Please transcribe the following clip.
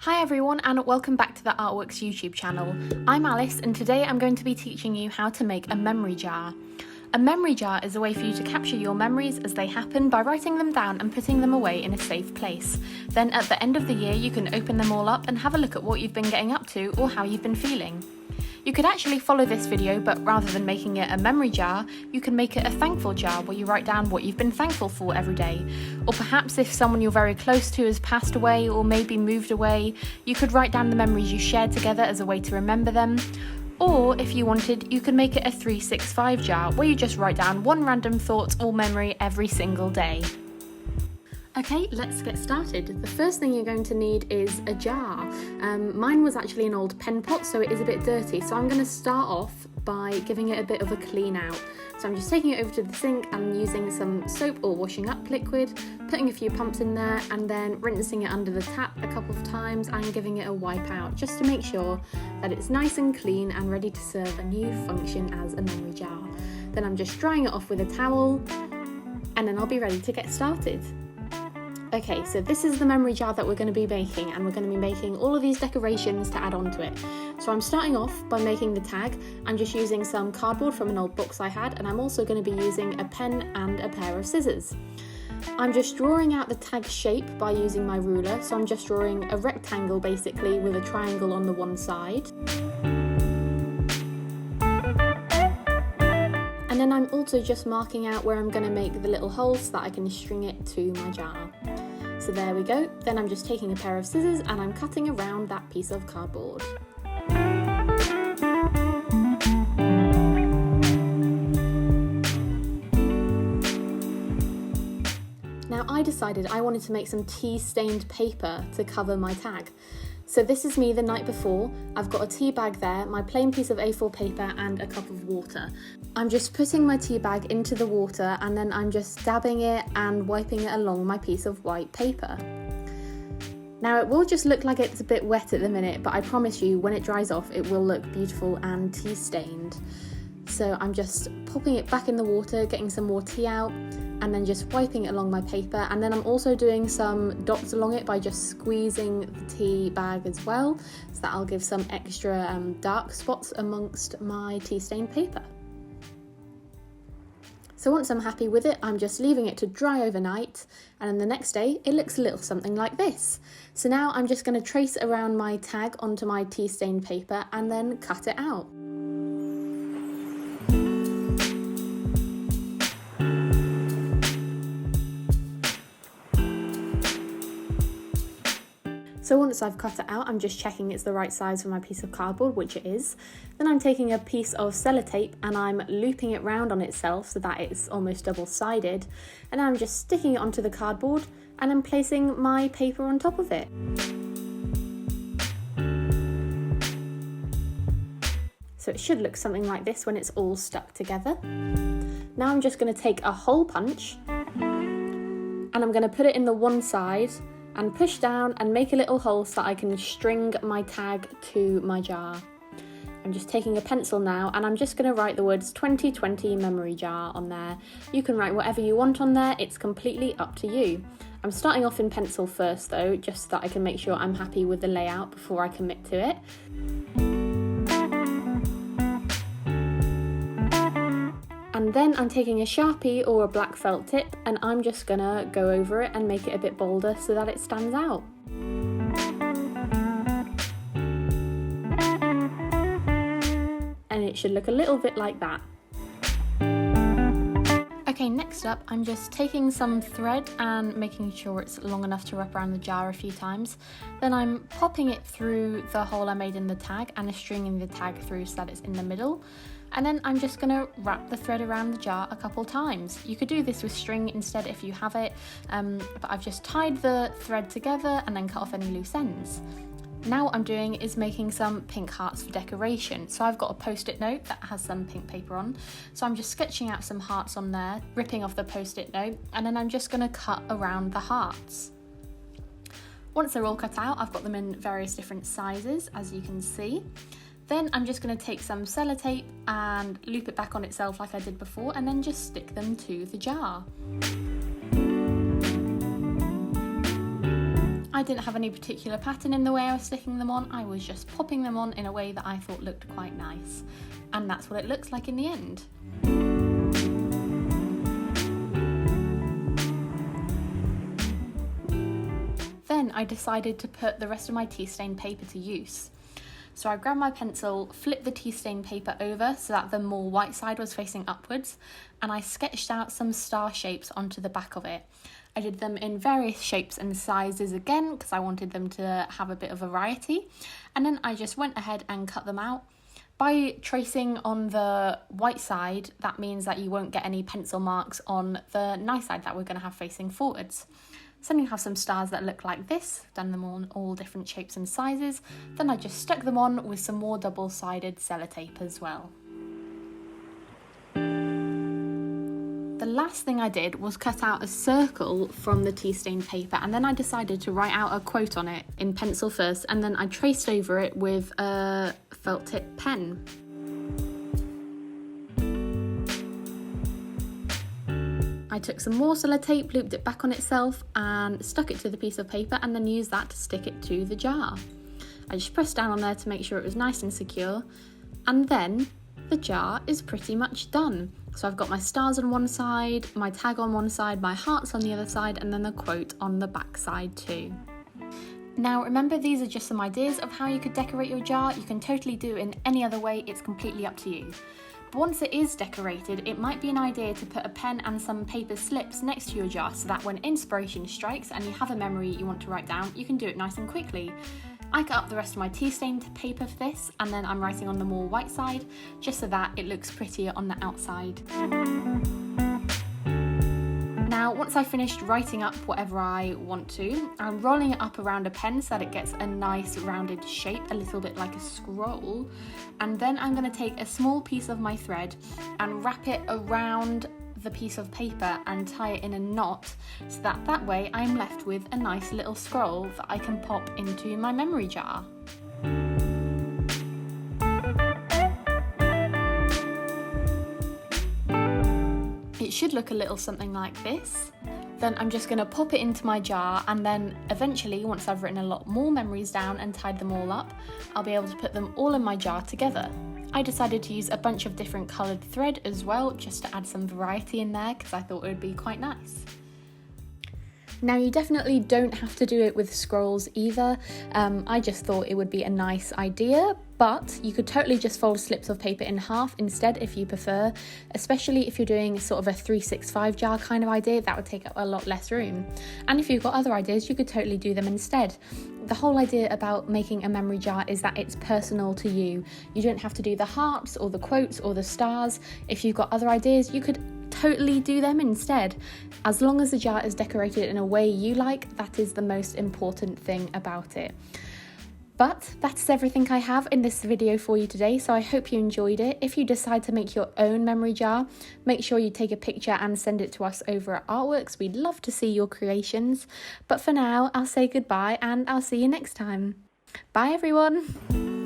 Hi everyone and welcome back to the Artworks YouTube channel. I'm Alice and today I'm going to be teaching you how to make a memory jar. A memory jar is a way for you to capture your memories as they happen by writing them down and putting them away in a safe place. Then at the end of the year you can open them all up and have a look at what you've been getting up to or how you've been feeling. You could actually follow this video, but rather than making it a memory jar, you can make it a thankful jar where you write down what you've been thankful for every day. Or perhaps if someone you're very close to has passed away or maybe moved away, you could write down the memories you shared together as a way to remember them. Or if you wanted, you could make it a 365 jar where you just write down one random thought or memory every single day. Okay, let's get started. The first thing you're going to need is a jar. Mine was actually an old pen pot, so it is a bit dirty. So I'm going to start off by giving it a bit of a clean out. So I'm just taking it over to the sink and using some soap or washing up liquid, putting a few pumps in there and then rinsing it under the tap a couple of times and giving it a wipe out just to make sure that it's nice and clean and ready to serve a new function as a memory jar. Then I'm just drying it off with a towel and then I'll be ready to get started. Okay, so this is the memory jar that we're going to be making, and we're going to be making all of these decorations to add on to it. So I'm starting off by making the tag. I'm just using some cardboard from an old box I had, and I'm also going to be using a pen and a pair of scissors. I'm just drawing out the tag shape by using my ruler, so I'm just drawing a rectangle basically with a triangle on the one side. And then I'm also just marking out where I'm going to make the little holes so that I can string it to my jar. So there we go. Then I'm just taking a pair of scissors and I'm cutting around that piece of cardboard. Now I decided I wanted to make some tea-stained paper to cover my tag. So this is me the night before. I've got a tea bag there, my plain piece of A4 paper and a cup of water. I'm just putting my tea bag into the water and then I'm just dabbing it and wiping it along my piece of white paper. Now it will just look like it's a bit wet at the minute, but I promise you when it dries off it will look beautiful and tea stained. So I'm just popping it back in the water, getting some more tea out, and then just wiping it along my paper. And then I'm also doing some dots along it by just squeezing the tea bag as well, so that'll give some extra dark spots amongst my tea stained paper. So once I'm happy with it, I'm just leaving it to dry overnight, and then the next day it looks a little something like this. So now I'm just going to trace around my tag onto my tea stained paper and then cut it out. So once I've cut it out, I'm just checking it's the right size for my piece of cardboard, which it is. Then I'm taking a piece of sellotape and I'm looping it round on itself so that it's almost double-sided. And I'm just sticking it onto the cardboard and I'm placing my paper on top of it. So it should look something like this when it's all stuck together. Now I'm just going to take a hole punch and I'm going to put it in the one side and push down and make a little hole so that I can string my tag to my jar. I'm just taking a pencil now and I'm just going to write the words 2020 memory jar on there. You can write whatever you want on there, it's completely up to you. I'm starting off in pencil first though, just so that I can make sure I'm happy with the layout before I commit to it. And then I'm taking a Sharpie or a black felt tip and I'm just gonna go over it and make it a bit bolder so that it stands out. And it should look a little bit like that. Okay, next up I'm just taking some thread and making sure it's long enough to wrap around the jar a few times. Then I'm popping it through the hole I made in the tag and stringing the tag through so that it's in the middle. And then I'm just going to wrap the thread around the jar a couple times. You could do this with string instead if you have it, but I've just tied the thread together and then cut off any loose ends. Now what I'm doing is making some pink hearts for decoration. So I've got a post-it note that has some pink paper on. So I'm just sketching out some hearts on there, ripping off the post-it note, and then I'm just going to cut around the hearts. Once they're all cut out, I've got them in various different sizes, as you can see. Then I'm just going to take some sellotape and loop it back on itself like I did before and then just stick them to the jar. I didn't have any particular pattern in the way I was sticking them on, I was just popping them on in a way that I thought looked quite nice. And that's what it looks like in the end. Then I decided to put the rest of my tea stain paper to use. So I grabbed my pencil, flipped the tea stain paper over so that the more white side was facing upwards, and I sketched out some star shapes onto the back of it. I did them in various shapes and sizes again because I wanted them to have a bit of variety, and then I just went ahead and cut them out. By tracing on the white side, that means that you won't get any pencil marks on the nice side that we're going to have facing forwards. So then you have some stars that look like this, done them on all different shapes and sizes. Then I just stuck them on with some more double-sided sellotape as well. The last thing I did was cut out a circle from the tea stain paper, and then I decided to write out a quote on it in pencil first, and then I traced over it with a felt tip pen. I took some more sellotape, looped it back on itself and stuck it to the piece of paper, and then used that to stick it to the jar. I just pressed down on there to make sure it was nice and secure, and then the jar is pretty much done. So I've got my stars on one side, my tag on one side, my hearts on the other side, and then the quote on the back side too. Now remember, these are just some ideas of how you could decorate your jar. You can totally do it in any other way, it's completely up to you. But once it is decorated, it might be an idea to put a pen and some paper slips next to your jar so that when inspiration strikes and you have a memory you want to write down, you can do it nice and quickly. I cut up the rest of my tea stained paper for this, and then I'm writing on the more white side just so that it looks prettier on the outside. Now, once I've finished writing up whatever I want to, I'm rolling it up around a pen so that it gets a nice rounded shape, a little bit like a scroll. And then I'm going to take a small piece of my thread and wrap it around the piece of paper and tie it in a knot so that way I'm left with a nice little scroll that I can pop into my memory jar. It should look a little something like this. Then I'm just going to pop it into my jar, and then eventually, once I've written a lot more memories down and tied them all up, I'll be able to put them all in my jar together. I decided to use a bunch of different coloured thread as well, just to add some variety in there because I thought it would be quite nice. Now, you definitely don't have to do it with scrolls either. I just thought it would be a nice idea, but you could totally just fold slips of paper in half instead if you prefer, especially if you're doing sort of a 365 jar kind of idea. That would take up a lot less room. And if you've got other ideas, you could totally do them instead. The whole idea about making a memory jar is that it's personal to you. You don't have to do the hearts or the quotes or the stars. If you've got other ideas, you could totally do them instead. As long as the jar is decorated in a way you like, that is the most important thing about it. But that's everything I have in this video for you today, so I hope you enjoyed it. If you decide to make your own memory jar, make sure you take a picture and send it to us over at Artworks. We'd love to see your creations. But for now, I'll say goodbye and I'll see you next time. Bye everyone!